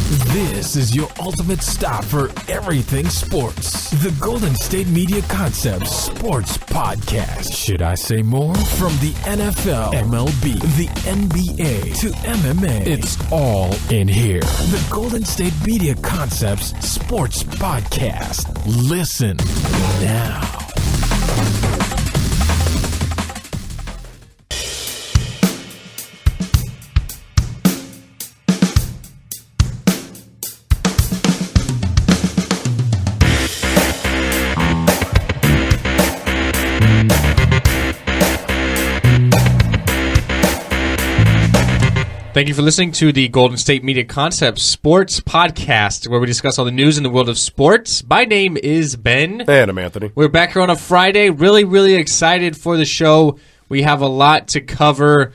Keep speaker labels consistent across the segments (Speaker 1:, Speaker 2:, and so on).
Speaker 1: This is your ultimate stop for everything sports. The Golden State Media Concepts Sports Podcast. Should I say more? From the NFL, MLB, the NBA to MMA, it's all in here. The Golden State Media Concepts Sports Podcast. Listen now.
Speaker 2: Thank you for listening to the Golden State Media Concepts Sports Podcast, where we discuss all the news in the world of sports. My name is Ben.
Speaker 3: And I'm Anthony.
Speaker 2: We're back here on a Friday. Really excited for the show. We have a lot to cover.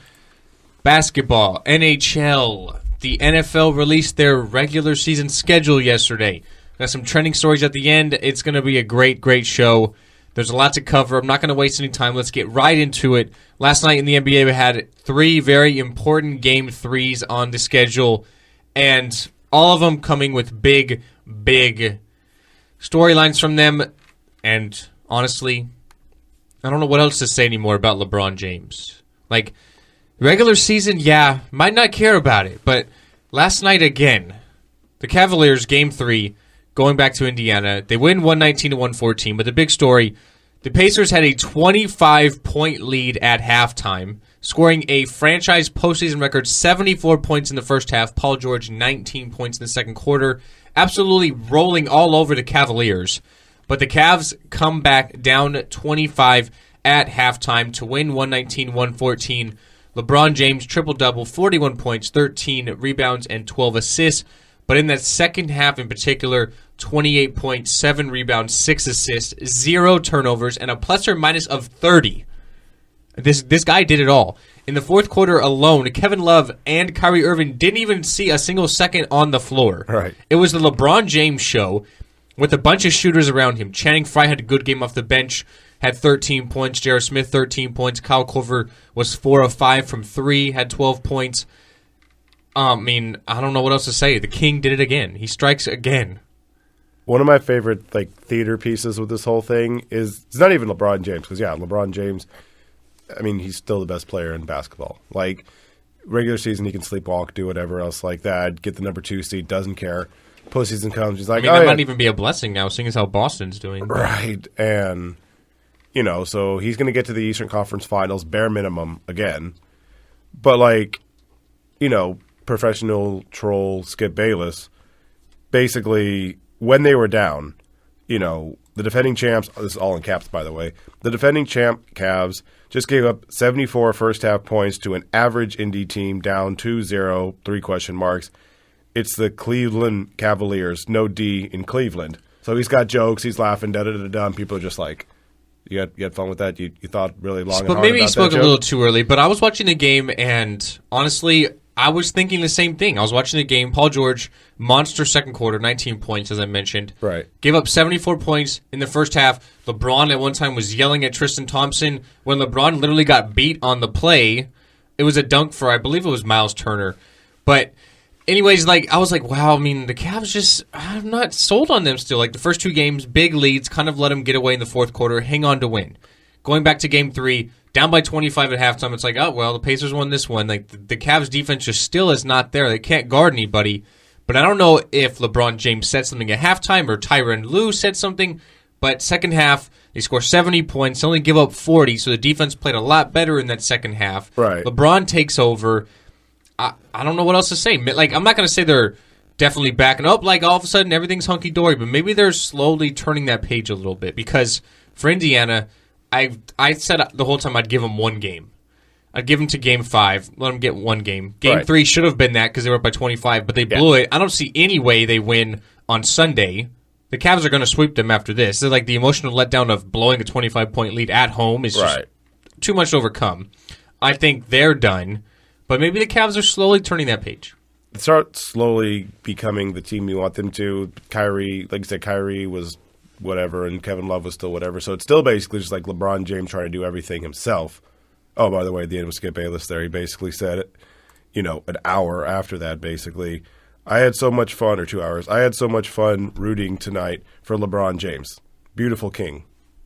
Speaker 2: Basketball, NHL, the NFL released their regular season schedule yesterday. Got some trending stories at the end. It's going to be a great show. There's a lot to cover. I'm not going to waste any time. Let's get right into it. Last night in the NBA, we had 3 very important Game 3s on the schedule, and all of them coming with big storylines from them. And honestly, I don't know what else to say anymore about LeBron James. Like, regular season, yeah, might not care about it, but last night again, the Cavaliers, Game 3, going back to Indiana, they win 119-114, but the big story, the Pacers had a 25-point lead at halftime, scoring a franchise postseason record 74 points in the first half. Paul George, 19 points in the second quarter, absolutely rolling all over the Cavaliers. But the Cavs come back down 25 at halftime to win 119-114. LeBron James, triple-double, 41 points, 13 rebounds, and 12 assists. But in that second half in particular, 28 points, 7 rebounds, 6 assists, 0 turnovers, and a plus or minus of 30. This guy did it all. In the fourth quarter alone, Kevin Love and Kyrie Irving didn't even see a single second on the floor.
Speaker 3: Right.
Speaker 2: It was the LeBron James show with a bunch of shooters around him. Channing Frye had a good game off the bench, had 13 points. J.R. Smith, 13 points. Kyle Korver was 4 of 5 from 3, had 12 points. I don't know what else to say. The King did it again. He strikes again.
Speaker 3: One of my favorite theater pieces with this whole thing is it's not even LeBron James because LeBron James, he's still the best player in basketball. Like regular season, he can sleepwalk, do whatever else like that, get the number 2 seed, doesn't care. Postseason comes, he's like,
Speaker 2: that might even be a blessing now, seeing as how Boston's doing.
Speaker 3: Right, and so he's going to get to the Eastern Conference Finals, bare minimum again. But professional troll Skip Bayless, basically, when they were down, the defending champs, this is all in caps, by the way, the defending champ Cavs just gave up 74 first-half points to an average Indy team down 2-0, 3 question marks. It's the Cleveland Cavaliers, no D in Cleveland. So he's got jokes, he's laughing, da-da-da-da, and people are just like, you had fun with that? You thought really long and hard about that
Speaker 2: But maybe he spoke
Speaker 3: joke?
Speaker 2: a little too early, but I was watching the game, and honestly, I was thinking the same thing. I was watching the game. Paul George, monster second quarter, 19 points, as I mentioned.
Speaker 3: Right.
Speaker 2: Gave up 74 points in the first half. LeBron at one time was yelling at Tristan Thompson. When LeBron literally got beat on the play, it was a dunk for, I believe it was Miles Turner. But anyways, I was like, wow, the Cavs just, I'm not sold on them still. The first 2 games, big leads, kind of let them get away in the fourth quarter, hang on to win. Going back to game 3, down by 25 at halftime, it's like, oh, well, the Pacers won this one. The Cavs defense just still is not there. They can't guard anybody. But I don't know if LeBron James said something at halftime or Tyronn Lue said something. But second half, they score 70 points, only give up 40, so the defense played a lot better in that second half.
Speaker 3: Right.
Speaker 2: LeBron takes over. I don't know what else to say. I'm not going to say they're definitely backing up, all of a sudden everything's hunky-dory, but maybe they're slowly turning that page a little bit. Because for Indiana, I said the whole time I'd give them 1 game. I'd give them to Game 5, let them get 1 game. Game 3 should have been that because they were up by 25, but they blew it. I don't see any way they win on Sunday. The Cavs are going to sweep them after this. They're the emotional letdown of blowing a 25-point lead at home is just too much to overcome. I think they're done, but maybe the Cavs are slowly turning that page.
Speaker 3: Start slowly becoming the team you want them to. Kyrie, like you said, Kyrie was whatever, and Kevin Love was still whatever. So it's still basically just like LeBron James trying to do everything himself. Oh, by the way, at the end of Skip Bayless there, he basically said it, an hour after that, basically. I had so much fun, or 2 hours. I had so much fun rooting tonight for LeBron James. Beautiful king.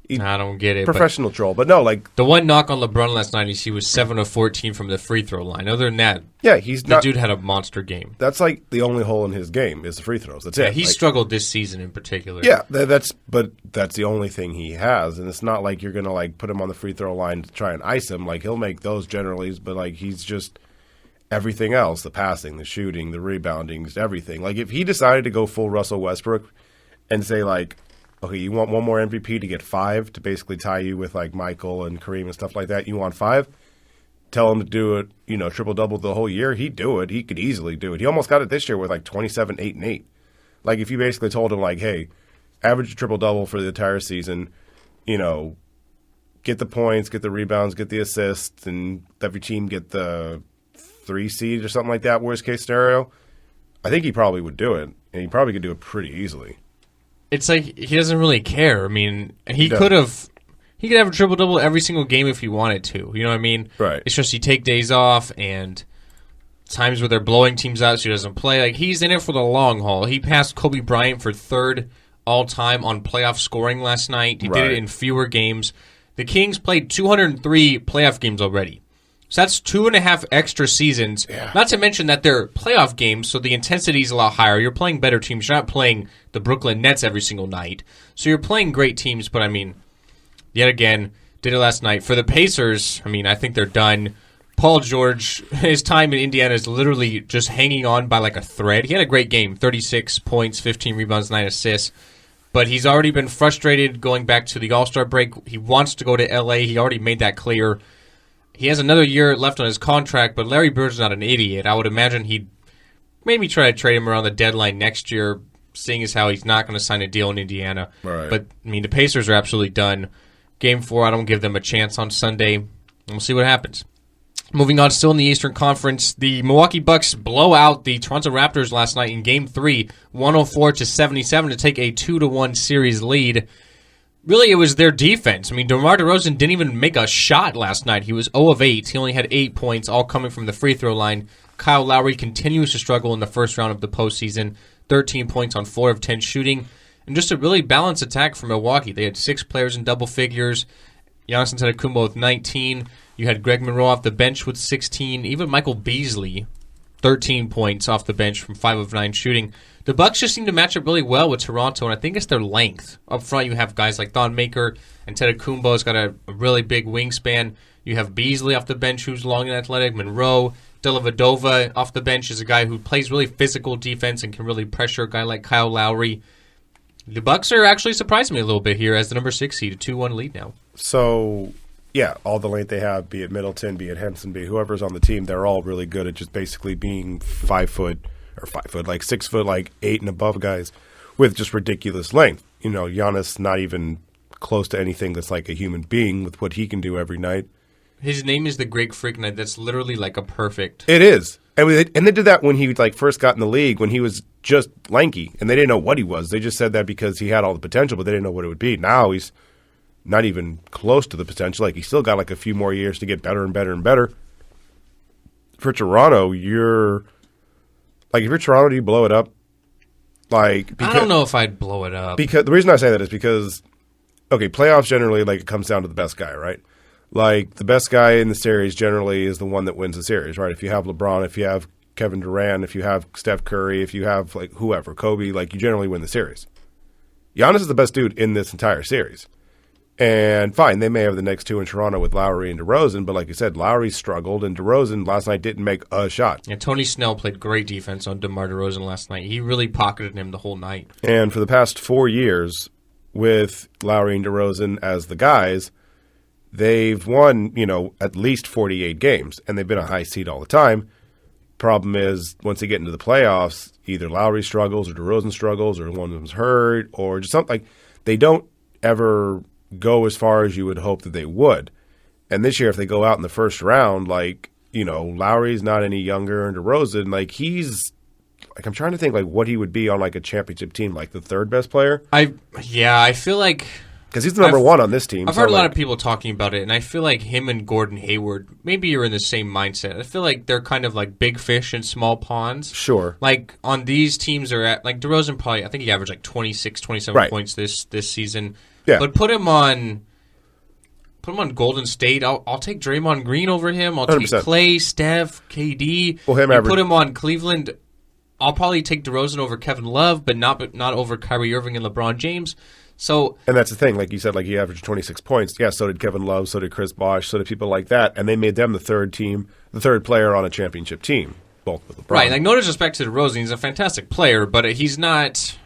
Speaker 2: I don't get it.
Speaker 3: Professional troll. But no, like...
Speaker 2: The one knock on LeBron last night is he was 7 of 14 from the free throw line. Other than that,
Speaker 3: yeah,
Speaker 2: the dude had a monster game.
Speaker 3: That's like the only hole in his game is the free throws. That's it.
Speaker 2: Yeah, he struggled this season in particular.
Speaker 3: Yeah, that's the only thing he has. And it's not like you're going to like put him on the free throw line to try and ice him. Like he'll make those generally, but like he's just everything else, the passing, the shooting, the rebounding, everything. Like if he decided to go full Russell Westbrook and say like, okay, you want one more MVP to get 5 to basically tie you with like Michael and Kareem and stuff like that. You want 5? Tell him to do it, triple-double the whole year. He'd do it. He could easily do it. He almost got it this year with like 27, 8, and 8. Like if you basically told him like, hey, average a triple-double for the entire season, get the points, get the rebounds, get the assists, and have your team get the 3 seed or something like that, worst-case scenario, I think he probably would do it. And he probably could do it pretty easily.
Speaker 2: It's like he doesn't really care. I mean, he could have a triple-double every single game if he wanted to. You know what I mean?
Speaker 3: Right.
Speaker 2: It's just he take days off and times where they're blowing teams out so he doesn't play. Like, he's in it for the long haul. He passed Kobe Bryant for 3rd all-time on playoff scoring last night. He did it in fewer games. The Kings played 203 playoff games already. So that's 2.5 extra seasons. Yeah. Not to mention that they're playoff games, so the intensity is a lot higher. You're playing better teams. You're not playing the Brooklyn Nets every single night. So you're playing great teams, but I mean, yet again, did it last night. For the Pacers, I mean, I think they're done. Paul George, his time in Indiana is literally just hanging on by like a thread. He had a great game, 36 points, 15 rebounds, 9 assists. But he's already been frustrated going back to the All-Star break. He wants to go to L.A. He already made that clear. He has another year left on his contract, but Larry Bird's not an idiot. I would imagine he'd maybe try to trade him around the deadline next year, seeing as how he's not going to sign a deal in Indiana.
Speaker 3: Right.
Speaker 2: But, I mean, the Pacers are absolutely done. Game 4, I don't give them a chance on Sunday. We'll see what happens. Moving on, still in the Eastern Conference, the Milwaukee Bucks blow out the Toronto Raptors last night in Game 3, 104-77 to take a 2-1 series lead. Really, it was their defense. I mean, DeMar DeRozan didn't even make a shot last night. He was 0 of 8. He only had 8 points, all coming from the free throw line. Kyle Lowry continues to struggle in the first round of the postseason, 13 points on 4 of 10 shooting. And just a really balanced attack for Milwaukee. They had 6 players in double figures. Giannis Antetokounmpo with 19. You had Greg Monroe off the bench with 16. Even Michael Beasley, 13 points off the bench from 5 of 9 shooting. The Bucks just seem to match up really well with Toronto, and I think it's their length. Up front, you have guys like Thon Maker, and Antetokounmpo's got a really big wingspan. You have Beasley off the bench, who's long and athletic. Monroe, Dellavedova off the bench is a guy who plays really physical defense and can really pressure a guy like Kyle Lowry. The Bucks are actually surprising me a little bit here as the number 6 seed, a 2-1 lead now.
Speaker 3: So, yeah, all the length they have, be it Middleton, be it Henson, be it whoever's on the team, they're all really good at just basically being 5 foot, like 6 foot, like 8 and above guys with just ridiculous length. Giannis not even close to anything that's like a human being with what he can do every night.
Speaker 2: His name is the Greek Freak Night. That's literally like a perfect.
Speaker 3: It is. And they did that when he like first got in the league, when he was just lanky, and they didn't know what he was. They just said that because he had all the potential, but they didn't know what it would be. Now he's not even close to the potential. Like he's still got like a few more years to get better and better and better. For Toronto, if you're Toronto, do you blow it up? I
Speaker 2: don't know if I'd blow it up.
Speaker 3: Because the reason I say that is because, okay, playoffs generally, like, it comes down to the best guy, right? Like, the best guy in the series generally is the one that wins the series, right? If you have LeBron, if you have Kevin Durant, if you have Steph Curry, if you have, like, whoever, Kobe, like, you generally win the series. Giannis is the best dude in this entire series. And fine, they may have the next 2 in Toronto with Lowry and DeRozan, but like you said, Lowry struggled, and DeRozan last night didn't make a shot.
Speaker 2: Yeah, Tony Snell played great defense on DeMar DeRozan last night. He really pocketed him the whole night.
Speaker 3: And for the past 4 years, with Lowry and DeRozan as the guys, they've won, at least 48 games, and they've been a high seed all the time. Problem is, once they get into the playoffs, either Lowry struggles or DeRozan struggles, or one of them's hurt, or just something. Like, they don't ever go as far as you would hope that they would. And this year, if they go out in the first round, Lowry's not any younger, and DeRozan, I'm trying to think, what he would be on, a championship team, the third best player.
Speaker 2: I feel like
Speaker 3: Because he's the number one on this team.
Speaker 2: I've heard a lot of people talking about it, and I feel like him and Gordon Hayward, maybe you're in the same mindset. I feel like they're kind of like big fish in small ponds.
Speaker 3: Sure.
Speaker 2: Like on these teams are at, like DeRozan probably, I think he averaged like 26, 27 points this season.
Speaker 3: Yeah.
Speaker 2: But put him on Golden State. I'll take Draymond Green over him. I'll take
Speaker 3: 100%.
Speaker 2: Clay, Steph, KD.
Speaker 3: Well,
Speaker 2: put him on Cleveland. I'll probably take DeRozan over Kevin Love, but not over Kyrie Irving and LeBron James. So,
Speaker 3: and that's the thing, like you said, like he averaged 26 points. Yeah, so did Kevin Love, so did Chris Bosh, so did people like that, and they made them the third player on a championship team, both with LeBron.
Speaker 2: Right, like no disrespect to DeRozan, he's a fantastic player, but he's not.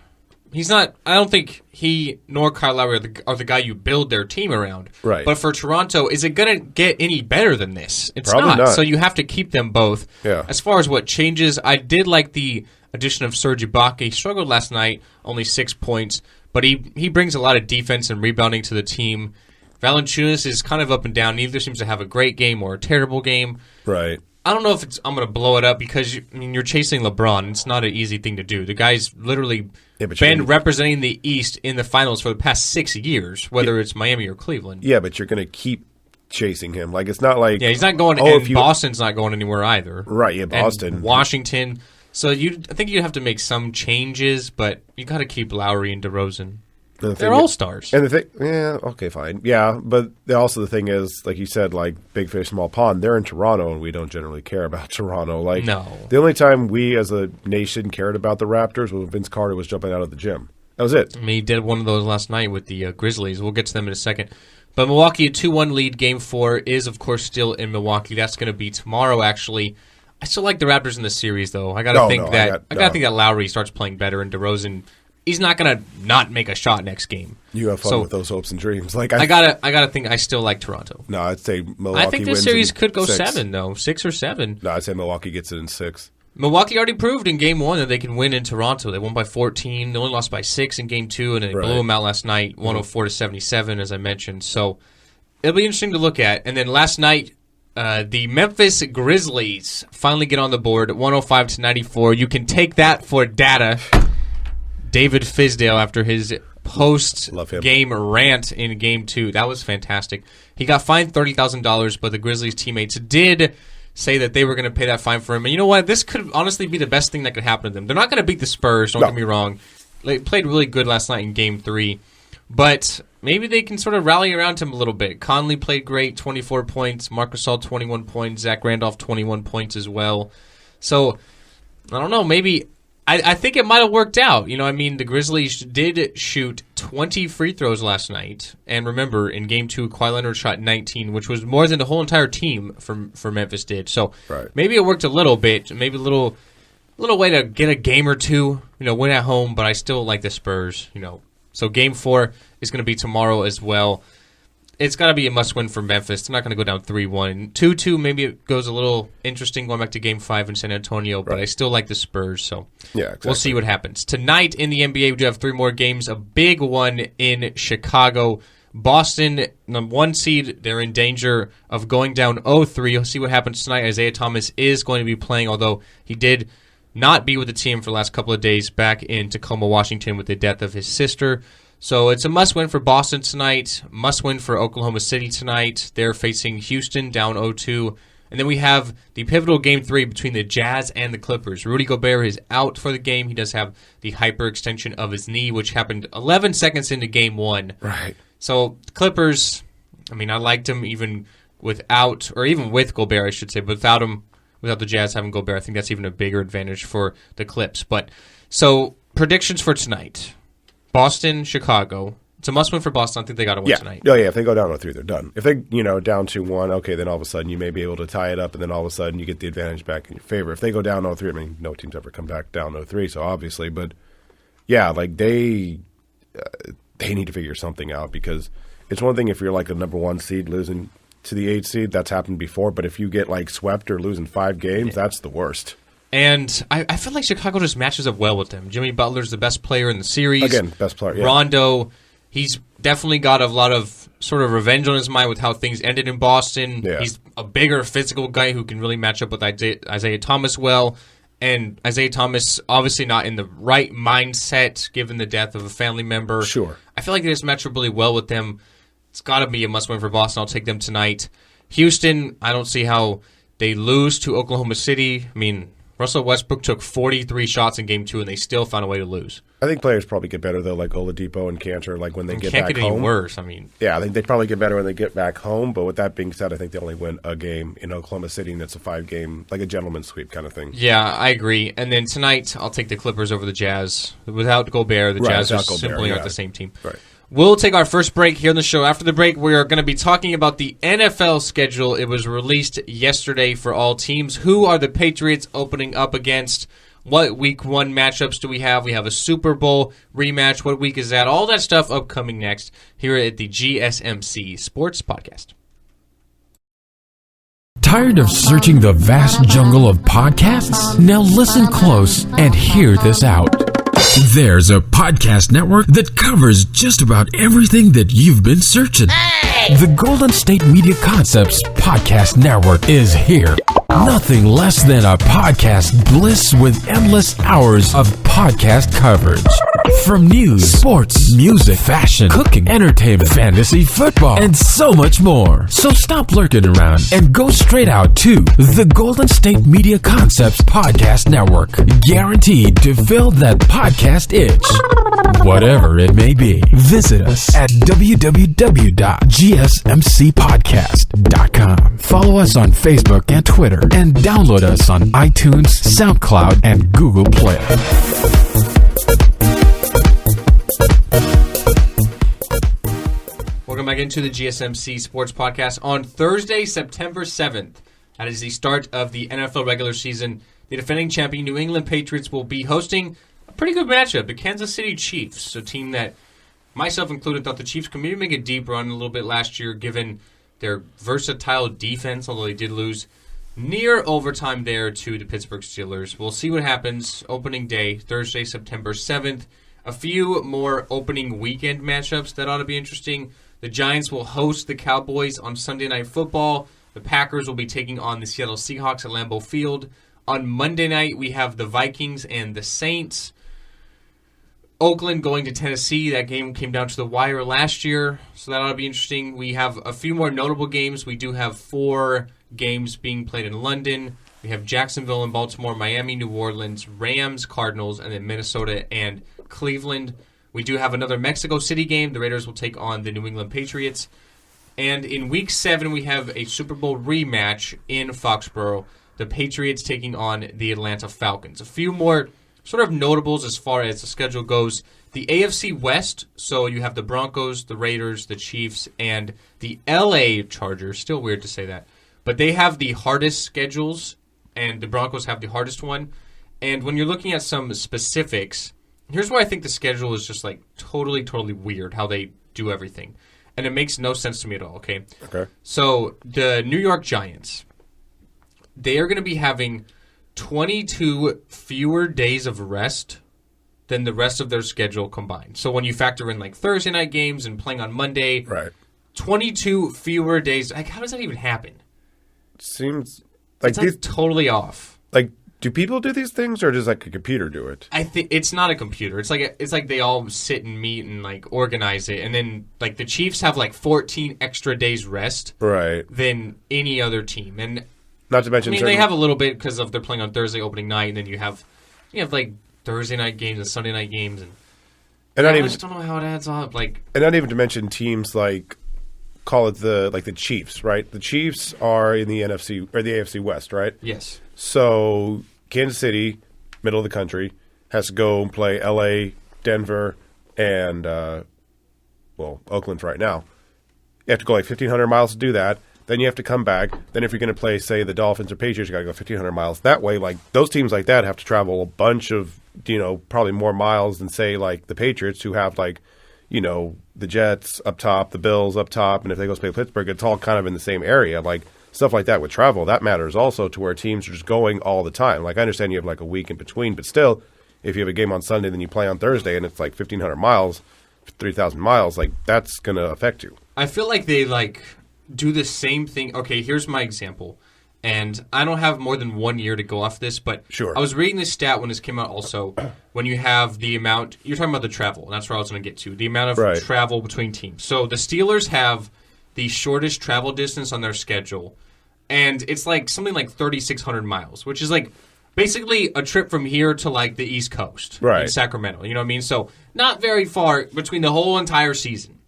Speaker 2: I don't think he nor Kyle Lowry are the guy you build their team around.
Speaker 3: Right.
Speaker 2: But for Toronto, is it going to get any better than this? It's
Speaker 3: Probably not.
Speaker 2: So you have to keep them both.
Speaker 3: Yeah.
Speaker 2: As far as what changes, I did like the addition of Serge Ibaka. He struggled last night, only 6 points, but he brings a lot of defense and rebounding to the team. Valanciunas is kind of up and down. Neither seems to have a great game or a terrible game.
Speaker 3: Right.
Speaker 2: I don't know if I'm going to blow it up because you're chasing LeBron. It's not an easy thing to do. The guy's literally been representing the East in the finals for the past 6 years, whether it's Miami or Cleveland.
Speaker 3: Yeah, but you're going to keep chasing him. Like it's not like
Speaker 2: he's not going. And Boston's not going anywhere either.
Speaker 3: Right. Yeah, Boston,
Speaker 2: and Washington. So I think you have to make some changes, but you got to keep Lowry and DeRozan. They're all stars.
Speaker 3: And the thing, yeah, okay, fine, yeah, but also the thing is, like you said, like big fish, small pond. They're in Toronto, and we don't generally care about Toronto. Like,
Speaker 2: no,
Speaker 3: the only time we as a nation cared about the Raptors was when Vince Carter was jumping out of the gym. That was it.
Speaker 2: I mean, he did one of those last night with the Grizzlies. We'll get to them in a second. But Milwaukee, a 2-1 lead. Game 4 is, of course, still in Milwaukee. That's going to be tomorrow, actually. I still like the Raptors in the series, though. I got to think that Lowry starts playing better, and DeRozan. He's not gonna not make a shot next game.
Speaker 3: You have fun with those hopes and dreams. Like
Speaker 2: I gotta think. I still like Toronto.
Speaker 3: No, I'd say Milwaukee.
Speaker 2: I think this series could go 7, though, 6 or 7.
Speaker 3: No, I'd say Milwaukee gets it in 6.
Speaker 2: Milwaukee already proved in Game 1 that they can win in Toronto. They won by 14. They only lost by 6 in Game 2, and they blew them out last night, 104-77, as I mentioned. So it'll be interesting to look at. And then last night, the Memphis Grizzlies finally get on the board, 105-94. You can take that for data. David Fizdale, after his post-game rant in Game 2. That was fantastic. He got fined $30,000, but the Grizzlies teammates did say that they were going to pay that fine for him. And you know what? This could honestly be the best thing that could happen to them. They're not going to beat the Spurs, don't get me wrong. They played really good last night in Game 3. But maybe they can sort of rally around him a little bit. Conley played great, 24 points. Marc Gasol, 21 points. Zach Randolph, 21 points as well. So, I don't know, maybe... I think it might have worked out. You know, I mean, the Grizzlies did shoot 20 free throws last night. And remember, in Game 2, Kawhi Leonard shot 19, which was more than the whole entire team for Memphis did. So maybe it worked a little bit. Maybe a little way to get a game or two, win at home. But I still like the Spurs, So Game 4 is going to be tomorrow as well. It's got to be a must-win for Memphis. They're not going to go down 3-1. 2-2, maybe it goes a little interesting going back to Game 5 in San Antonio, but I still like the Spurs, so we'll see what happens. Tonight in the NBA, we do have 3 more games. A big one in Chicago. Boston, the 1 seed, they're in danger of going down 0-3. You'll see what happens tonight. Isaiah Thomas is going to be playing, although he did not be with the team for the last couple of days back in Tacoma, Washington with the death of his sister. So it's a must-win for Boston tonight, must-win for Oklahoma City tonight. They're facing Houston down 0-2. And then we have the pivotal Game 3 between the Jazz and the Clippers. Rudy Gobert is out for the game. He does have the hyperextension of his knee, which happened 11 seconds into Game 1.
Speaker 3: Right.
Speaker 2: So the Clippers, I mean, I liked him even without, or even with Gobert, I should say, but without the Jazz having Gobert, I think that's even a bigger advantage for the Clips. But so predictions for tonight. Boston, Chicago. It's a must-win for Boston. I think they got to win tonight.
Speaker 3: Oh, yeah. If they go down 0-3, they're done. If they, down 2-1, okay, then all of a sudden you may be able to tie it up, and then all of a sudden you get the advantage back in your favor. If they go down 0-3, I mean, no team's ever come back down 0-3, so obviously. But, yeah, like they need to figure something out because it's one thing if you're like a number 1 seed losing to the 8 seed. That's happened before. But if you get like swept or losing 5 games, that's the worst. And
Speaker 2: I feel like Chicago just matches up well with them. Jimmy Butler's the best player in the series.
Speaker 3: Again, best player. Yeah.
Speaker 2: Rondo, he's definitely got a lot of sort of revenge on his mind with how things ended in Boston.
Speaker 3: Yeah.
Speaker 2: He's a bigger physical guy who can really match up with Isaiah Thomas well. And Isaiah Thomas, obviously not in the right mindset given the death of a family member.
Speaker 3: Sure.
Speaker 2: I feel like they just match up really well with them. It's got to be a must-win for Boston. I'll take them tonight. Houston, I don't see how they lose to Oklahoma City. I mean, Russell Westbrook took 43 shots in Game 2, and they still found a way to lose.
Speaker 3: I think players probably get better, though, like Oladipo and Cantor, like when they get
Speaker 2: Can't
Speaker 3: back
Speaker 2: get
Speaker 3: home.
Speaker 2: any worse. I mean,
Speaker 3: Yeah, I think they probably get better when they get back home. But with that being said, I think they only win a game in Oklahoma City, and it's a 5-game, like a gentleman's sweep kind of thing.
Speaker 2: yeah, I agree. And then tonight, I'll take the Clippers over the Jazz. Without Gobert, the
Speaker 3: Right,
Speaker 2: Jazz
Speaker 3: without
Speaker 2: just
Speaker 3: Gobert,
Speaker 2: simply aren't
Speaker 3: yeah.
Speaker 2: the same team.
Speaker 3: Right.
Speaker 2: We'll take our first break here on the show. After the break, we are going to be talking about the NFL schedule. It was released yesterday for all teams. Who are the Patriots opening up against? What Week 1 matchups do we have? We have a Super Bowl rematch. What week is that? All that stuff upcoming next here at the GSMC Sports Podcast.
Speaker 1: Tired of searching the vast jungle of podcasts? Now listen close and hear this out. There's a podcast network that covers just about everything that you've been searching. The Golden State Media Concepts Podcast Network is here. Nothing less than a podcast bliss with endless hours of podcast coverage. From news, sports, music, fashion, cooking, entertainment, fantasy, football, and so much more. So stop lurking around and go straight out to the Golden State Media Concepts Podcast Network. Guaranteed to fill that podcast itch. Whatever it may be. Visit us at www.gsmcpodcast.com. Follow us on Facebook and Twitter, and download us on iTunes, SoundCloud, and Google Play.
Speaker 2: Welcome back into the GSMC Sports Podcast on Thursday, September 7th. That is the start of the NFL regular season. The defending champion New England Patriots will be hosting a pretty good matchup, the Kansas City Chiefs, a team that, myself included, thought the Chiefs could maybe make a deep run a little bit last year given their versatile defense, although they did lose near overtime there to the Pittsburgh Steelers. We'll see what happens opening day, Thursday, September 7th. A few more opening weekend matchups that ought to be interesting. The Giants will host the Cowboys on Sunday Night Football. The Packers will be taking on the Seattle Seahawks at Lambeau Field. On Monday night, we have the Vikings and the Saints. Oakland going to Tennessee. That game came down to the wire last year, so that ought to be interesting. We have a few more notable games. We do have 4 games being played in London. We have Jacksonville and Baltimore, Miami, New Orleans, Rams, Cardinals, and then Minnesota and Cleveland. We do have another Mexico City game. The Raiders will take on the New England Patriots. And in Week 7, we have a Super Bowl rematch in Foxborough. The Patriots taking on the Atlanta Falcons. A few more sort of notables as far as the schedule goes. The AFC West, so you have the Broncos, the Raiders, the Chiefs, and the LA Chargers. Still weird to say that. But they have the hardest schedules, and the Broncos have the hardest one. And when you're looking at some specifics, here's where I think the schedule is just like totally weird, how they do everything. And it makes no sense to me at all, okay?
Speaker 3: Okay.
Speaker 2: So the New York Giants, they are going to be having 22 fewer days of rest than the rest of their schedule combined. So when you factor in like Thursday night games and playing on Monday,
Speaker 3: Right.
Speaker 2: 22 fewer days. Like, how does that even happen?
Speaker 3: Seems like
Speaker 2: It's like totally off.
Speaker 3: like, do people do these things, or does like a computer do it?
Speaker 2: I think it's not a computer. It's like they all sit and meet and like organize it, and then like the Chiefs have like 14 extra days rest
Speaker 3: Right.
Speaker 2: than any other team. And
Speaker 3: Not to mention,
Speaker 2: I mean, they have a little bit because of they're playing on Thursday opening night, and then you have like Thursday night games and Sunday night games, and
Speaker 3: and not
Speaker 2: I
Speaker 3: even
Speaker 2: just don't know how it adds up. Like,
Speaker 3: and not even to mention teams like call it the Chiefs, right? The Chiefs are in the NFC or the AFC West, right?
Speaker 2: yes,
Speaker 3: So Kansas City, middle of the country, has to go and play LA, Denver, and Oakland for right now. You have to go like 1,500 miles to do that. Then you have to come back. Then if you're going to play, say, the Dolphins or Patriots, you got to go 1,500 miles. That way, like those teams like that have to travel a bunch of, probably more miles than say like the Patriots, who have like, the Jets up top, the Bills up top, and if they go play Pittsburgh, it's all kind of in the same area. Like stuff like that with travel, that matters also to where teams are just going all the time. Like I understand you have like a week in between, but still, if you have a game on Sunday, then you play on Thursday, and it's like 1,500 miles, 3,000 miles, like that's going to affect you.
Speaker 2: I feel like they like do the same thing. Okay, here's my example. And I don't have more than 1 year to go off this, but
Speaker 3: Sure.
Speaker 2: I was reading this stat when this came out also. When you have the amount, you're talking about the travel, and that's where I was going to get to, the amount of
Speaker 3: Right.
Speaker 2: travel between teams. So the Steelers have the shortest travel distance on their schedule, and it's like something like 3,600 miles, which is like basically a trip from here to like the East Coast,
Speaker 3: Right.
Speaker 2: in Sacramento. You know what I mean? So not very far between the whole entire season.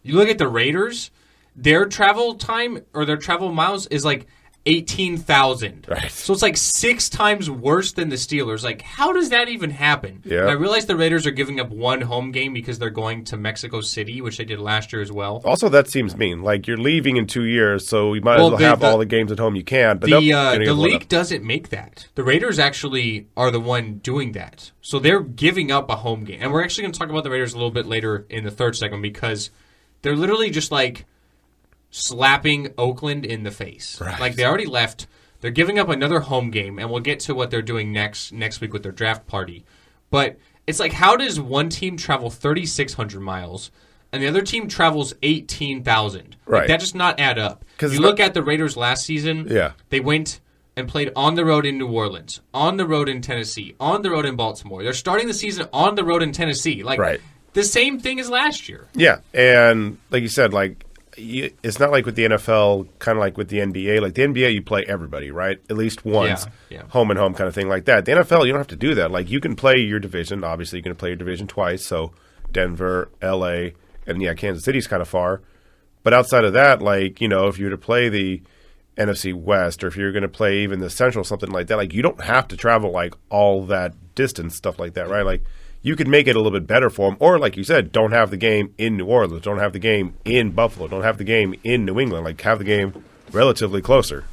Speaker 2: You look at the Raiders, their travel time or their travel miles is like 18,000.
Speaker 3: Right.
Speaker 2: So it's like 6 times worse than the Steelers. Like, how does that even happen?
Speaker 3: Yeah.
Speaker 2: And I realize the Raiders are giving up one home game because they're going to Mexico City, which they did last year as well.
Speaker 3: Also, that seems mean. Like, you're leaving in 2 years, so you might as well have all the games at home you can. But nope,
Speaker 2: The league doesn't make that. The Raiders actually are the one doing that. So they're giving up a home game. And we're actually going to talk about the Raiders a little bit later in the third segment because they're literally just like slapping Oakland in the face.
Speaker 3: Right.
Speaker 2: Like, they already left. They're giving up another home game, and we'll get to what they're doing next week with their draft party. But it's like, how does one team travel 3,600 miles and the other team travels 18,000?
Speaker 3: Right.
Speaker 2: Like, that does not add up.
Speaker 3: 'Cause
Speaker 2: You look at the Raiders last season,
Speaker 3: Yeah.
Speaker 2: they went and played on the road in New Orleans, on the road in Tennessee, on the road in Baltimore. They're starting the season on the road in Tennessee. Like,
Speaker 3: Right.
Speaker 2: the same thing as last year.
Speaker 3: Yeah, and like you said, like it's not like with the NFL, kind of like with the NBA. Like the NBA, you play everybody, right? At least once,
Speaker 2: Yeah.
Speaker 3: home and home kind of thing like that. The NFL, you don't have to do that. Like you can play your division. Obviously, you can play your division twice. So Denver, LA, and yeah, Kansas City's kind of far. But outside of that, like, if you were to play the NFC West or if you're going to play even the Central, something like that, like you don't have to travel like all that distance, stuff like that, right? Like you could make it a little bit better for them. Or like you said, don't have the game in New Orleans, don't have the game in Buffalo, don't have the game in New England, like have the game relatively closer.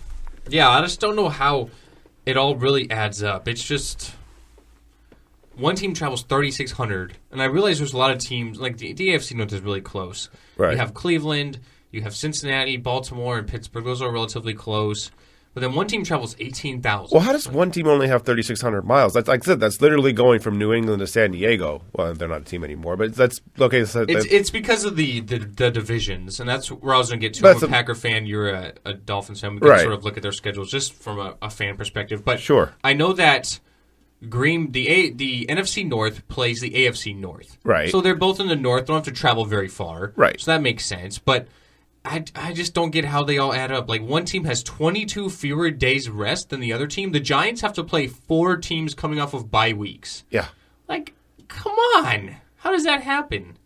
Speaker 2: Yeah, I just don't know how it all really adds up. It's just one team travels 3,600, and I realize there's a lot of teams, like the AFC North is really close.
Speaker 3: Right.
Speaker 2: You have Cleveland, you have Cincinnati, Baltimore, and Pittsburgh. Those are relatively close. But then one team travels 18,000.
Speaker 3: Well, how does one team only have 3,600 miles? That's like I said, that's literally going from New England to San Diego. Well, they're not a team anymore, but that's okay. So
Speaker 2: It's because of the divisions, and that's where I was going to get to.
Speaker 3: That's
Speaker 2: I'm a Packer fan. You're a Dolphins fan. We can
Speaker 3: Right.
Speaker 2: sort of look at their schedules just from a fan perspective. But
Speaker 3: Sure.
Speaker 2: I know that the NFC North plays the AFC North.
Speaker 3: Right.
Speaker 2: So they're both in the North. Don't have to travel very far.
Speaker 3: Right.
Speaker 2: So that makes sense. But I just don't get how they all add up. Like, one team has 22 fewer days rest than the other team. The Giants have to play 4 teams coming off of bye weeks.
Speaker 3: yeah.
Speaker 2: Like, come on. How does that happen?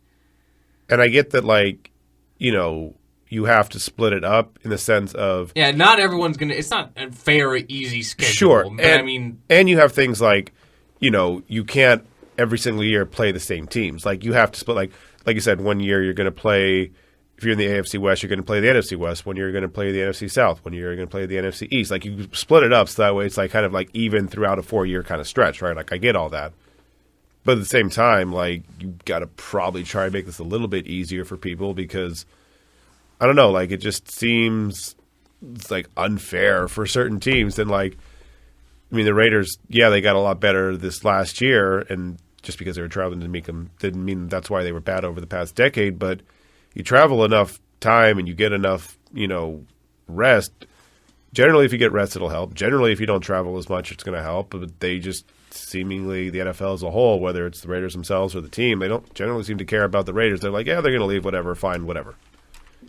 Speaker 3: And I get that, like, you have to split it up in the sense of
Speaker 2: Yeah, not everyone's going to... It's not a fair, easy schedule.
Speaker 3: sure,
Speaker 2: But, I mean...
Speaker 3: and you have things like, you can't every single year play the same teams. Like you have to split. Like you said, 1 year you're going to play. If you're in the AFC West, you're going to play the NFC West. 1 year you're going to play the NFC South. 1 year you're going to play the NFC East. Like you split it up so that way it's like kind of like even throughout a 4-year kind of stretch, right? Like I get all that. But at the same time, like you got to probably try and make this a little bit easier for people because I don't know, like it just seems it's like unfair for certain teams. And like, I mean, the Raiders, yeah, they got a lot better this last year, and just because they were traveling didn't mean that's why they were bad over the past decade. But you travel enough time and you get enough, rest. Generally, if you get rest, it'll help. Generally, if you don't travel as much, it's going to help. But they just seemingly, the NFL as a whole, whether it's the Raiders themselves or the team, they don't generally seem to care about the Raiders. They're like, yeah, they're going to leave, whatever, fine, whatever.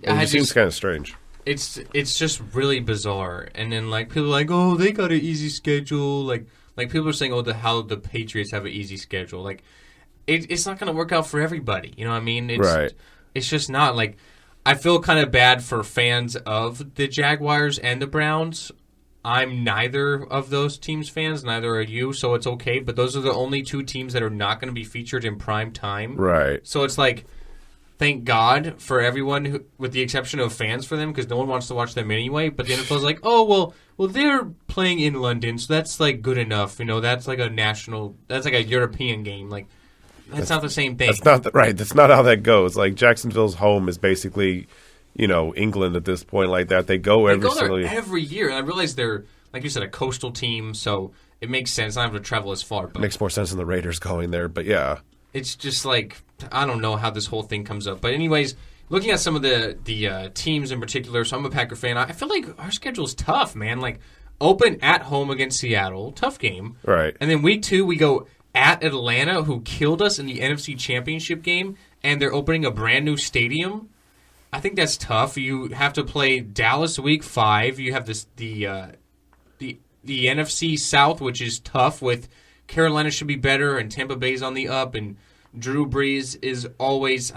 Speaker 3: It seems kind of strange.
Speaker 2: It's just really bizarre. And then like people are like, oh, they got an easy schedule. Like people are saying, oh, how the Patriots have an easy schedule. Like it's not going to work out for everybody. You know what I mean?
Speaker 3: Right.
Speaker 2: It's just not. Like, I feel kind of bad for fans of the Jaguars and the Browns. I'm neither of those teams' fans. Neither are you, so it's okay. But those are the only 2 teams that are not going to be featured in prime time.
Speaker 3: Right.
Speaker 2: So it's like, thank God for everyone, with the exception of fans for them, because no one wants to watch them anyway. But the NFL's like, oh, well, they're playing in London, so that's, like, good enough. That's like that's like a European game. Like, that's not the same thing.
Speaker 3: That's not right. That's not how that goes. Like Jacksonville's home is basically, England at this point. Like that, they go
Speaker 2: every year. And I realize they're, like you said, a coastal team, so it makes sense. I don't have to travel as far. But
Speaker 3: It makes more sense than the Raiders going there. But yeah,
Speaker 2: it's just like, I don't know how this whole thing comes up. But anyways, looking at some of the teams in particular, so I'm a Packer fan. I feel like our schedule's tough, man. Like, open at home against Seattle, tough game.
Speaker 3: Right.
Speaker 2: And then week 2, we go at Atlanta, who killed us in the NFC Championship game, and they're opening a brand new stadium. I think that's tough. You have to play Dallas week 5. You have the NFC South, which is tough. With Carolina should be better, and Tampa Bay's on the up, and Drew Brees is always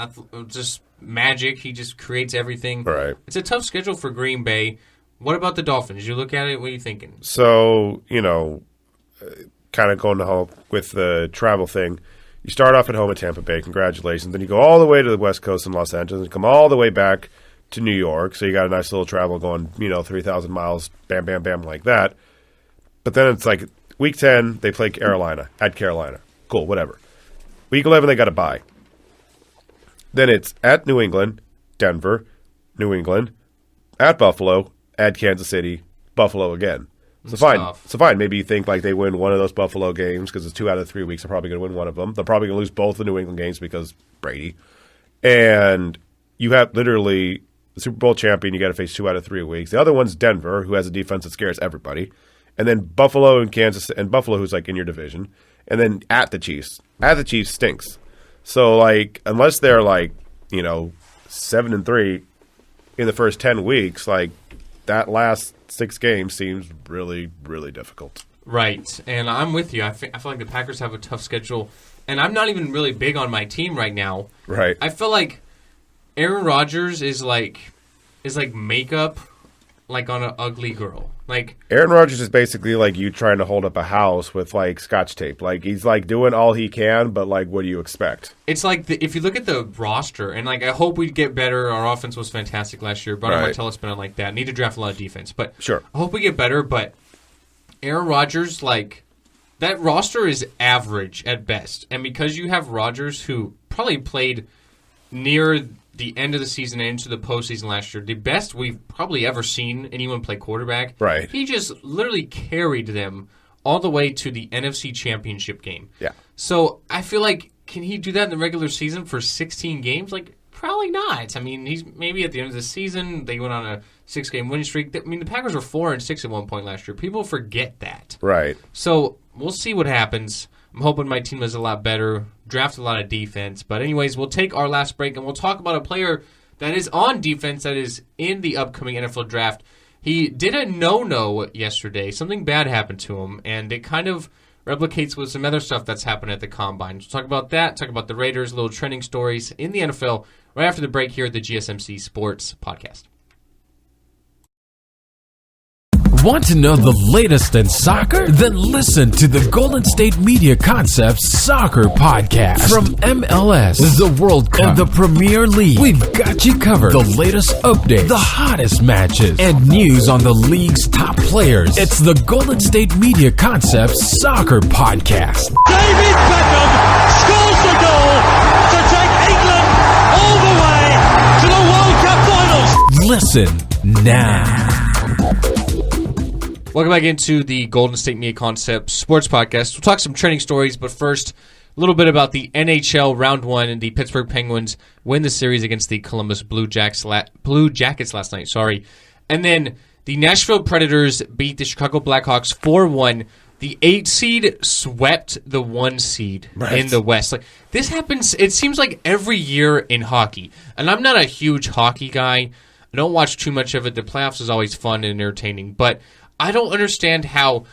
Speaker 2: just magic. He just creates everything.
Speaker 3: Right.
Speaker 2: It's a tough schedule for Green Bay. What about the Dolphins? You look at it, what are you thinking?
Speaker 3: So, kind of going to home with the travel thing. You start off at home at Tampa Bay. Congratulations. Then you go all the way to the West Coast in Los Angeles and come all the way back to New York. So you got a nice little travel going, 3,000 miles, bam, bam, bam, like that. But then it's like week 10, they play Carolina, at Carolina. Cool, whatever. Week 11, they got a bye. Then it's at New England, Denver, New England, at Buffalo, at Kansas City, Buffalo again. So fine.
Speaker 2: Tough.
Speaker 3: So fine. Maybe you think like they win one of those Buffalo games because it's 2 out of 3 weeks. They're probably going to win one of them. They're probably going to lose both the New England games because Brady. And you have literally the Super Bowl champion. You got to face 2 out of 3 weeks. The other one's Denver, who has a defense that scares everybody, and then Buffalo and Kansas, and Buffalo, who's like in your division, and then at the Chiefs. At the Chiefs stinks. So like unless they're like 7-3 in the first 10 weeks, like that last 6 games seems really, really difficult.
Speaker 2: Right, and I'm with you. I feel like the Packers have a tough schedule, and I'm not even really big on my team right now.
Speaker 3: Right.
Speaker 2: I feel like Aaron Rodgers is like makeup, like on an ugly girl. Like
Speaker 3: Aaron Rodgers is basically like you trying to hold up a house with like Scotch tape. Like he's like doing all he can, but like what do you expect?
Speaker 2: it's like if you look at the roster, and like I hope we get better. Our offense was fantastic last year. Brian Martellus been like that. Need to draft a lot of defense, but
Speaker 3: sure.
Speaker 2: I hope we get better. But Aaron Rodgers, like that roster is average at best, and because you have Rodgers, who probably played near the end of the season and into the postseason last year, the best we've probably ever seen anyone play quarterback.
Speaker 3: Right.
Speaker 2: He just literally carried them all the way to the NFC Championship game.
Speaker 3: Yeah.
Speaker 2: So I feel like, can he do that in the regular season for 16 games? Like, probably not. I mean, he's maybe at the end of the season, they went on a 6-game winning streak. I mean, the Packers were 4-6 at one point last year. People forget that.
Speaker 3: Right.
Speaker 2: So we'll see what happens. I'm hoping my team is a lot better, draft a lot of defense. But anyways, we'll take our last break, and we'll talk about a player that is on defense that is in the upcoming NFL draft. He did a no-no yesterday. Something bad happened to him, and it kind of replicates with some other stuff that's happened at the Combine. So talk about that, talk about the Raiders, little trending stories in the NFL right after the break here at the GSMC Sports Podcast.
Speaker 1: Want to know the latest in soccer? Then listen to the Golden State Media Concepts Soccer Podcast from MLS, the World Cup, and the Premier League. We've got you covered. The latest updates, the hottest matches, and news on the league's top players. It's the Golden State Media Concepts Soccer Podcast.
Speaker 4: David Beckham scores the goal to take England all the way to the World Cup finals.
Speaker 1: Listen now.
Speaker 2: Welcome back into the Golden State Media Concepts Sports Podcast. We'll talk some trending stories, but first, a little bit about the NHL Round 1, and the Pittsburgh Penguins win the series against the Columbus Blue Jackets last night. And then the Nashville Predators beat the Chicago Blackhawks 4-1. The 8 seed swept the 1 seed in the West. Like, this happens, it seems like every year in hockey. And I'm not a huge hockey guy. I don't watch too much of it. The playoffs is always fun and entertaining, but I don't understand how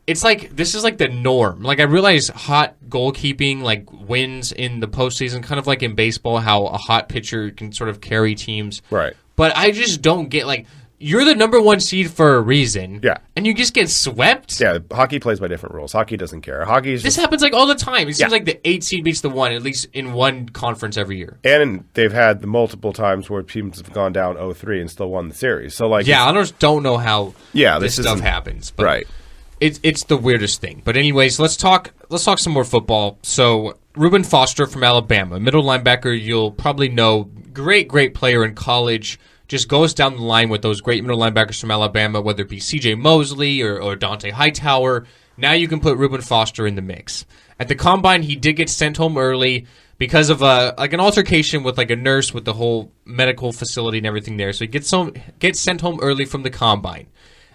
Speaker 2: it's like this is like the norm. Like, I realize hot goalkeeping like wins in the postseason, kind of like in baseball, how a hot pitcher can sort of carry teams.
Speaker 3: Right.
Speaker 2: But I just don't get, like, you're the number 1 seed for a reason.
Speaker 3: Yeah.
Speaker 2: And you just get swept?
Speaker 3: Yeah, hockey plays by different rules. Hockey doesn't care.
Speaker 2: This happens like all the time. It seems like the 8 seed beats the 1, at least in one conference every year.
Speaker 3: And they've had the multiple times where teams have gone down 0-3 and still won the series. So like,
Speaker 2: yeah, I just don't know how this stuff
Speaker 3: isn't-
Speaker 2: happens. But
Speaker 3: right.
Speaker 2: It's the weirdest thing. But anyways, let's talk some more football. So Rueben Foster from Alabama, middle linebacker, you'll probably know, great player in college. Just goes down the line with those great middle linebackers from Alabama, whether it be C.J. Mosley or Dante Hightower. Now you can put Rueben Foster in the mix. At the Combine, he did get sent home early because of an altercation with like a nurse with the whole medical facility and everything there. So he gets sent home early from the Combine.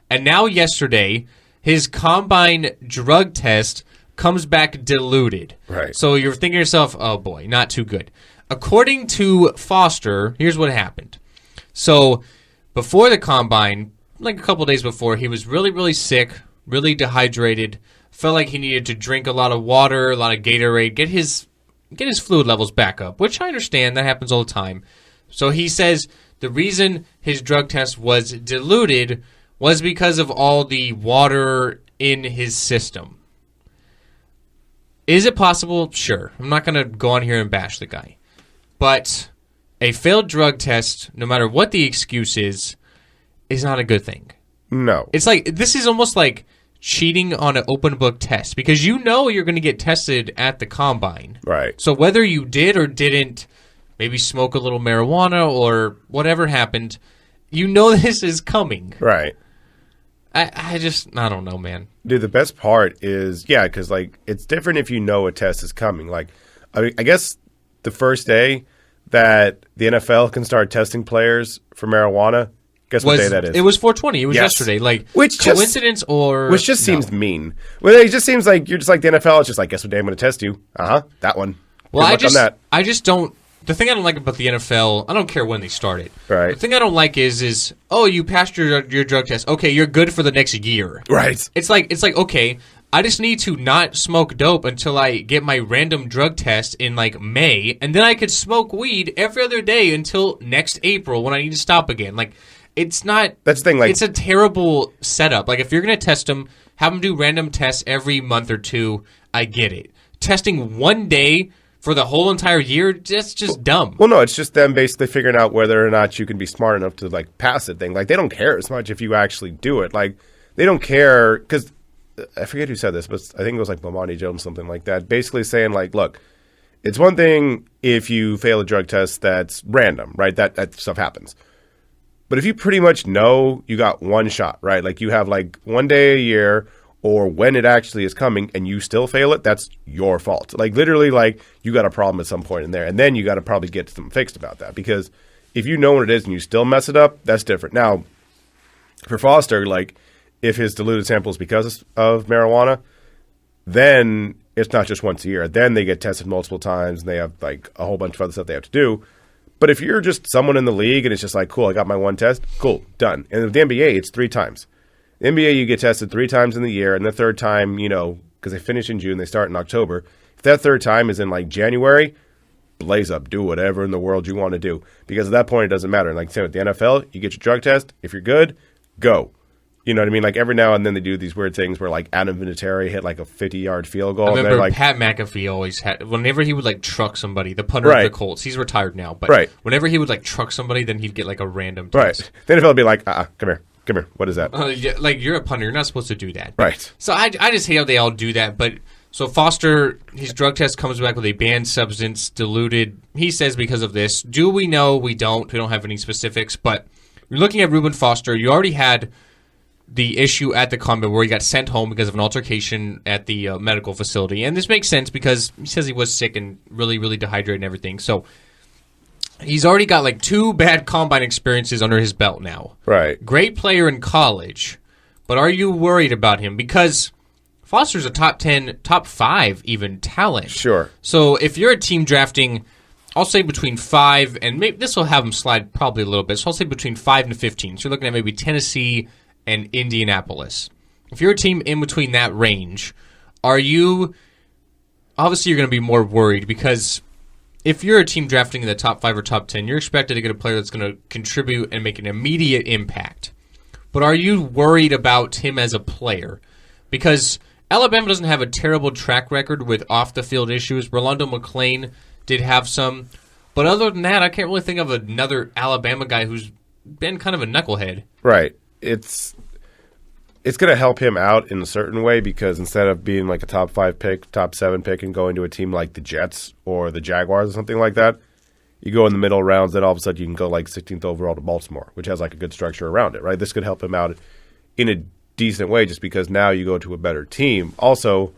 Speaker 2: And now yesterday, his Combine drug test comes back diluted.
Speaker 3: Right.
Speaker 2: So you're thinking to yourself, oh boy, not too good. According to Foster, here's what happened. So before the Combine, like a couple days before, he was really, really sick, really dehydrated, felt like he needed to drink a lot of water, a lot of Gatorade, get his fluid levels back up, which I understand. That happens all the time. So he says the reason his drug test was diluted was because of all the water in his system. Is it possible? Sure. I'm not going to go on here and bash the guy. But a failed drug test, no matter what the excuse is not a good thing.
Speaker 3: No.
Speaker 2: It's like, this is almost like cheating on an open book test because you know you're going to get tested at the Combine.
Speaker 3: Right.
Speaker 2: So whether you did or didn't maybe smoke a little marijuana or whatever happened, you know this is coming.
Speaker 3: Right.
Speaker 2: I don't know, man.
Speaker 3: Dude, the best part is, because, like, it's different if you know a test is coming. Like, I guess the first day that the NFL can start testing players for marijuana, guess what day that is?
Speaker 2: It was 420. It was
Speaker 3: Yes.
Speaker 2: yesterday. Like,
Speaker 3: Which
Speaker 2: coincidence or...
Speaker 3: Which just
Speaker 2: no.
Speaker 3: seems mean. Well, it just seems like you're just like the NFL. It's just like, guess what day I'm going to test you? That one.
Speaker 2: Well,
Speaker 3: Good luck on that.
Speaker 2: I just don't... The thing I don't like about the NFL, I don't care when they start it.
Speaker 3: Right.
Speaker 2: The thing I don't like is oh, you passed your drug test. Okay, you're good for the next year.
Speaker 3: Right.
Speaker 2: It's like okay, I just need to not smoke dope until I get my random drug test in like May, and then I could smoke weed every other day until next April when I need to stop again. Like, it's not.
Speaker 3: That's the thing. Like,
Speaker 2: it's a terrible setup. Like, if you're gonna test them, have them do random tests every month or two. I get it. Testing one day for the whole entire year, that's just dumb.
Speaker 3: Well, no, it's just them basically figuring out whether or not you can be smart enough to, like, pass it thing. Like, they don't care as much if you actually do it. Like, they don't care because I forget who said this, but I think it was like Bomani Jones, something like that, basically saying, like, look, it's one thing if you fail a drug test that's random, right? That stuff happens. But if you pretty much know you got one shot, right? Like, you have, like, one day a year or when it actually is coming and you still fail it, that's your fault. Like, literally, like, you got a problem at some point in there. And then you got to probably get something fixed about that. Because if you know what it is and you still mess it up, that's different. Now, for Foster, like, if his diluted sample is because of marijuana, then it's not just once a year. Then they get tested multiple times and they have, like, a whole bunch of other stuff they have to do. But if you're just someone in the league and it's just like, cool, I got my one test, cool, done. And with the NBA, it's 3 times. The NBA, you get tested 3 times in the year, and the third time, you know, because they finish in June, they start in October. If that third time is in, like, January, blaze up, do whatever in the world you want to do. Because at that point, it doesn't matter. And like I said, with the NFL, you get your drug test. If you're good, go. You know what I mean? Like, every now and then they do these weird things where, like, Adam Vinatieri hit, like, a 50-yard field goal.
Speaker 2: I remember
Speaker 3: and like,
Speaker 2: Pat McAfee always had, whenever he would, like, truck somebody, the punter
Speaker 3: Right.
Speaker 2: of the Colts, he's retired now, but
Speaker 3: Right.
Speaker 2: whenever he would, like, truck somebody, then he'd get, like, a random
Speaker 3: right.
Speaker 2: test.
Speaker 3: The NFL would be like, come here. Come here. What is that?
Speaker 2: Yeah, like, you're a punter. You're not supposed to do that.
Speaker 3: Right.
Speaker 2: So I just hate how they all do that. But so Foster, his drug test comes back with a banned substance, diluted. He says because of this. Do we know? We don't. We don't have any specifics. But you're looking at Rueben Foster. You already had the issue at the Combine where he got sent home because of an altercation at the medical facility. And this makes sense because he says he was sick and really, really dehydrated and everything. So he's already got like 2 bad Combine experiences under his belt now.
Speaker 3: Right.
Speaker 2: Great player in college, but are you worried about him? Because Foster's a top 10, top 5 even talent.
Speaker 3: Sure.
Speaker 2: So if you're a team drafting, I'll say between 5 and maybe this will have him slide probably a little bit. So I'll say between 5 and 15. So you're looking at maybe Tennessee and Indianapolis. If you're a team in between that range, are you obviously you're going to be more worried because if you're a team drafting in the top 5 or top 10, you're expected to get a player that's going to contribute and make an immediate impact. But are you worried about him as a player? Because Alabama doesn't have a terrible track record with off-the-field issues. Rolando McClain did have some. But other than that, I can't really think of another Alabama guy who's been kind of a knucklehead.
Speaker 3: Right. It's going to help him out in a certain way because instead of being like a top 5 pick, top 7 pick, and going to a team like the Jets or the Jaguars or something like that, you go in the middle rounds, then all of a sudden you can go like 16th overall to Baltimore, which has like a good structure around it, right? This could help him out in a decent way just because now you go to a better team. Also,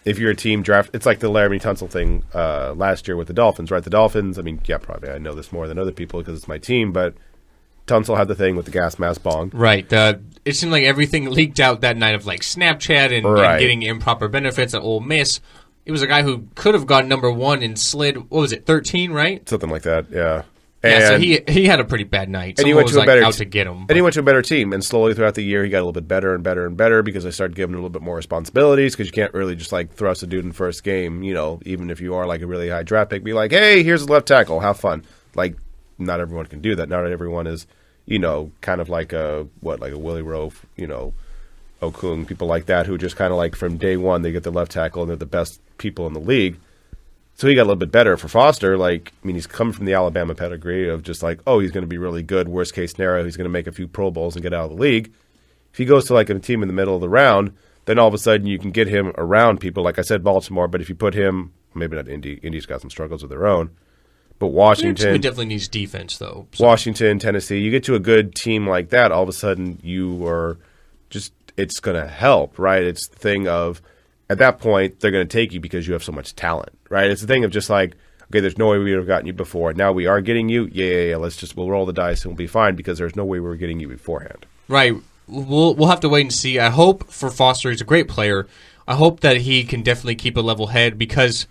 Speaker 3: if you're a team draft, it's like the Laramie Tunsil thing last year with the Dolphins, right? The Dolphins, I mean, yeah, probably I know this more than other people because it's my team, but Tunsil had the thing with the gas mask bong.
Speaker 2: Right. It seemed like everything leaked out that night of like Snapchat and getting improper benefits at Ole Miss. It was a guy who could have gone number 1 and slid, what was it, 13, right?
Speaker 3: Something like that, yeah.
Speaker 2: Yeah, so he had a pretty bad night.
Speaker 3: And he went to a better
Speaker 2: out to get him.
Speaker 3: And he went to a better team, and slowly throughout the year, he got a little bit better and better and better because they started giving him a little bit more responsibilities because you can't really just like thrust a dude in first game, even if you are like a really high draft pick, be like, hey, here's a left tackle, have fun. Like, not everyone can do that. Not everyone is, kind of like a Willie Rowe, Okung, people like that who just kind of like from day one they get the left tackle and they're the best people in the league. So he got a little bit better for Foster. He's coming from the Alabama pedigree of just like, oh, he's going to be really good. Worst case scenario, he's going to make a few Pro Bowls and get out of the league. If he goes to like a team in the middle of the round, then all of a sudden you can get him around people. Like I said, Baltimore, but if you put him, maybe not Indy. Indy's got some struggles of their own. But Washington
Speaker 2: it definitely needs defense, though. So.
Speaker 3: Washington, Tennessee, you get to a good team like that, all of a sudden you are just, it's going to help, right? It's the thing of, at that point, they're going to take you because you have so much talent, right? It's the thing of just like, okay, there's no way we would have gotten you before. Now we are getting you. Yeah. We'll roll the dice and we'll be fine because there's no way we were getting you beforehand.
Speaker 2: Right. We'll have to wait and see. I hope for Foster, he's a great player. I hope that he can definitely keep a level head because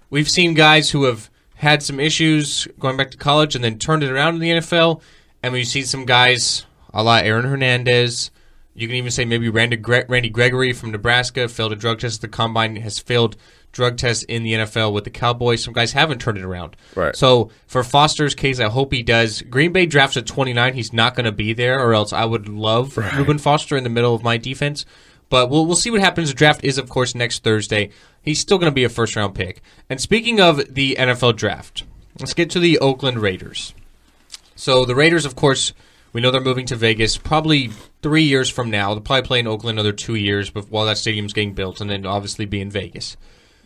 Speaker 2: we've seen guys who have had some issues going back to college and then turned it around in the NFL. And we've seen some guys a la Aaron Hernandez. You can even say maybe Randy Gregory from Nebraska failed a drug test at the Combine, has failed drug tests in the NFL with the Cowboys. Some guys haven't turned it around.
Speaker 3: Right.
Speaker 2: So for Foster's case, I hope he does. Green Bay drafts at 29. He's not going to be there, or else I would love Rueben Foster in the middle of my defense. But we'll see what happens. The draft is, of course, next Thursday. He's still going to be a first-round pick. And speaking of the NFL draft, let's get to the Oakland Raiders. So the Raiders, of course, we know they're moving to Vegas probably 3 years from now. They'll probably play in Oakland another 2 years while that stadium's getting built, and then obviously be in Vegas.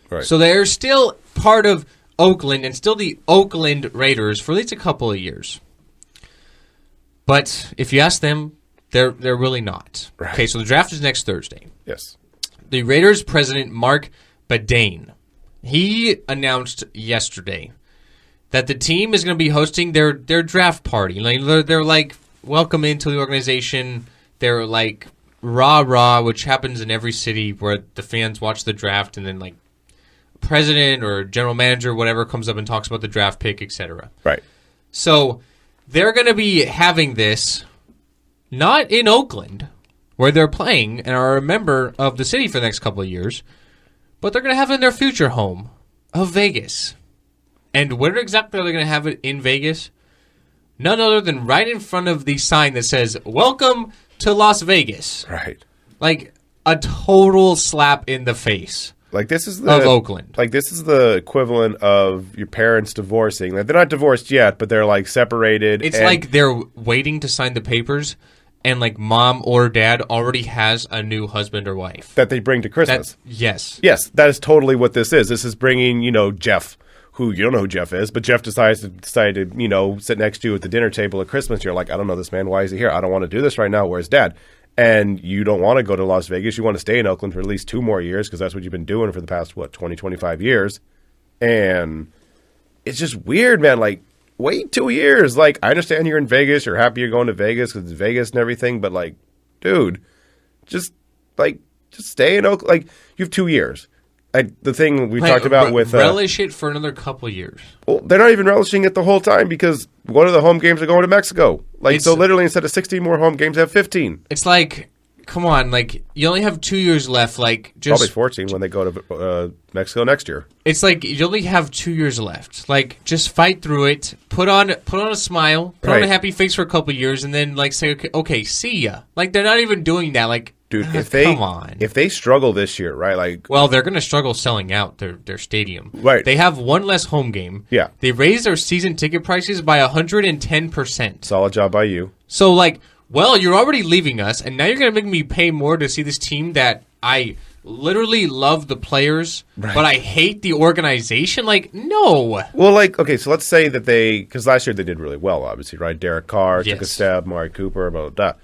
Speaker 3: Right.
Speaker 2: So they're still part of Oakland and still the Oakland Raiders for at least a couple of years. But if you ask them, they're really not.
Speaker 3: Right.
Speaker 2: Okay, so the draft is next Thursday.
Speaker 3: Yes.
Speaker 2: The Raiders president, Mark Badane, he announced yesterday that the team is going to be hosting their draft party. Like they're like, welcome into the organization. They're like rah-rah, which happens in every city where the fans watch the draft and then like president or general manager, whatever, comes up and talks about the draft pick, etc.
Speaker 3: Right.
Speaker 2: So they're going to be having this not in Oakland, where they're playing and are a member of the city for the next couple of years, but they're going to have it in their future home of Vegas. And where exactly are they going to have it in Vegas? None other than right in front of the sign that says, "Welcome to Las Vegas."
Speaker 3: Right.
Speaker 2: Like a total slap in the face.
Speaker 3: Like this is
Speaker 2: of Oakland.
Speaker 3: Like this is the equivalent of your parents divorcing. Like they're not divorced yet, but they're like separated.
Speaker 2: It's like they're waiting to sign the papers, and like mom or dad already has a new husband or wife
Speaker 3: that they bring to Christmas.
Speaker 2: Yes,
Speaker 3: that is totally what this is. This is bringing, Jeff, who you don't know who Jeff is, but Jeff decides to sit next to you at the dinner table at Christmas. You're like, I don't know this man. Why is he here? I don't want to do this right now. Where's Dad? And you don't want to go to Las Vegas. You want to stay in Oakland for at least 2 more years because that's what you've been doing for the past, 20, 25 years. And it's just weird, man. Like, wait 2 years. Like, I understand you're in Vegas. You're happy you're going to Vegas because it's Vegas and everything. But, like, dude, just stay in Oakland. Like, you have 2 years. The thing we talked about with...
Speaker 2: relish it for another couple years.
Speaker 3: Well, they're not even relishing it the whole time because one of the home games are going to Mexico. So literally instead of 16 more home games, they have 15.
Speaker 2: It's like, come on, like, you only have 2 years left. Like, just
Speaker 3: probably 14 when they go to Mexico next year.
Speaker 2: It's like you only have 2 years left. Like, just fight through it. Put on a smile. Put on a happy face for a couple years, and then like say, okay, see ya. Like, they're not even doing that. Like,
Speaker 3: dude,
Speaker 2: come on.
Speaker 3: If they struggle this year, right? Like,
Speaker 2: well, they're going to struggle selling out their stadium.
Speaker 3: Right.
Speaker 2: They have one less home game.
Speaker 3: Yeah.
Speaker 2: They raised their season ticket prices by 110%.
Speaker 3: Solid job by you.
Speaker 2: So, like, well, you're already leaving us, and now you're going to make me pay more to see this team that I literally love the players, but I hate the organization? Like, no.
Speaker 3: Well, like, okay, so let's say that because last year they did really well, obviously, right? Derek Carr took a stab, Mari Cooper, blah, blah, blah.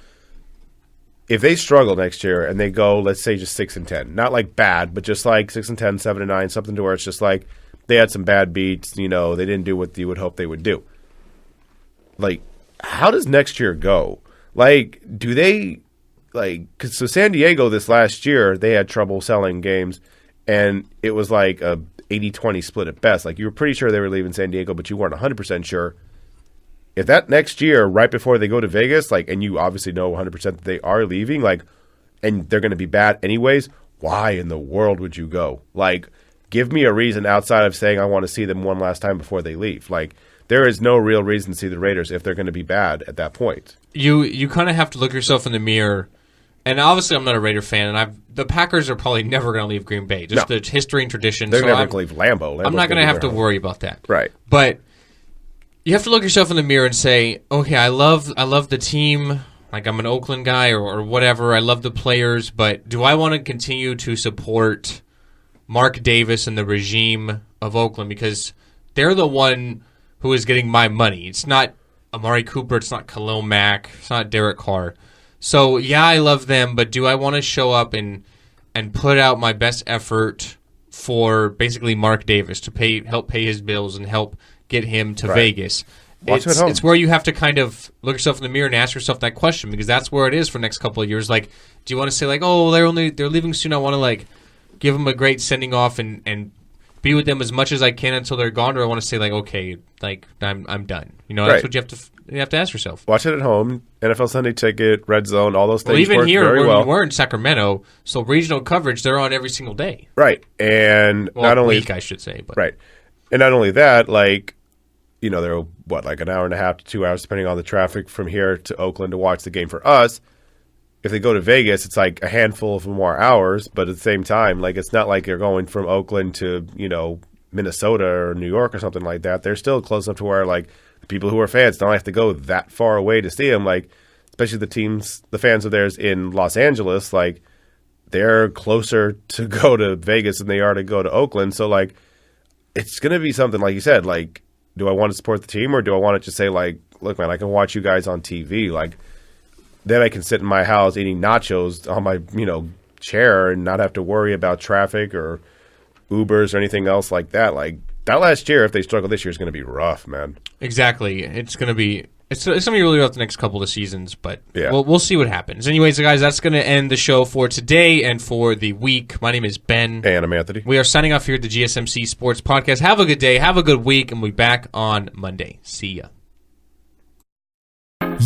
Speaker 3: if they struggle next year and they go, let's say, just 6-10, not like bad, but just like 6-10, 7-9, something to where it's just like they had some bad beats, they didn't do what you would hope they would do. Like, how does next year go? Like, do they so San Diego this last year, they had trouble selling games, and it was like a 80-20 split at best. Like, you were pretty sure they were leaving San Diego, but you weren't 100% sure. If that next year, right before they go to Vegas, and you obviously know 100% that they are leaving, and they're going to be bad anyways, why in the world would you go? Like, give me a reason outside of saying I want to see them one last time before they leave. Like, there is no real reason to see the Raiders if they're going to be bad at that point.
Speaker 2: You kind of have to look yourself in the mirror. And obviously, I'm not a Raider fan, and the Packers are probably never going to leave Green Bay. Just the history and tradition.
Speaker 3: They're never going to leave Lambeau.
Speaker 2: I'm not going to have to worry about that.
Speaker 3: Right.
Speaker 2: But you have to look yourself in the mirror and say, okay, I love the team. Like, I'm an Oakland guy or whatever. I love the players, but do I want to continue to support Mark Davis and the regime of Oakland? Because they're the one who is getting my money. It's not Amari Cooper. It's not Khalil Mack. It's not Derek Carr. So, yeah, I love them, but do I want to show up and put out my best effort for basically Mark Davis to help pay his bills and help get him to Vegas? It's where you have to kind of look yourself in the mirror and ask yourself that question, because that's where it is for the next couple of years. Like, do you want to say, like, oh, they're leaving soon, I want to, like, give them a great sending off and be with them as much as I can until they're gone, or I want to say, like, okay, like, I'm done. That's what you have to ask yourself.
Speaker 3: Watch it at home, NFL Sunday Ticket, Red Zone, all those things.
Speaker 2: Well, even
Speaker 3: work
Speaker 2: here,
Speaker 3: very well.
Speaker 2: we're in Sacramento, so regional coverage, they're on every single day.
Speaker 3: Right, and not only
Speaker 2: week, I should say, but
Speaker 3: right, and not only that, they're like an hour and a half to 2 hours, depending on the traffic from here to Oakland to watch the game. For us, if they go to Vegas, it's like a handful of more hours, but at the same time, like, it's not like you're going from Oakland to Minnesota or New York or something like that. They're still close enough to where, like, the people who are fans don't have to go that far away to see them. Like, especially the fans of theirs in Los Angeles, like, they're closer to go to Vegas than they are to go to Oakland. So, like, it's going to be something, like you said, like, do I want to support the team, or do I want to just say, like, look, man, I can watch you guys on TV. Like, then I can sit in my house eating nachos on my, chair and not have to worry about traffic or Ubers or anything else like that. Like, that last year, if they struggle this year, is going to be rough, man. Exactly. It's going to be really rough the next couple of seasons, but we'll see what happens. Anyways, guys, that's going to end the show for today and for the week. My name is Ben. And I'm Anthony.
Speaker 2: We are signing off here at the GSMC Sports Podcast. Have a good day. Have a good week, and we'll be back on Monday. See ya.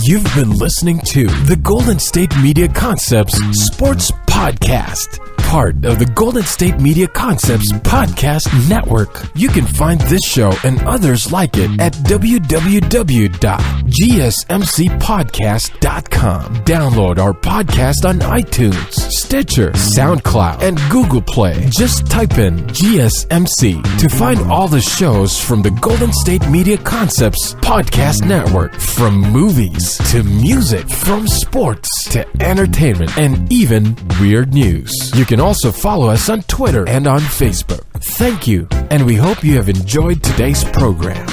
Speaker 1: You've been listening to the Golden State Media Concepts Sports Podcast, part of the Golden State Media Concepts Podcast Network. You can find this show and others like it at www.gsmcpodcast.com. Download our podcast on iTunes, Stitcher, SoundCloud, and Google Play. Just type in GSMC to find all the shows from the Golden State Media Concepts Podcast Network, from movies to music, from sports to entertainment, and even weird news. You can also follow us on Twitter and on Facebook. Thank you, and we hope you have enjoyed today's program.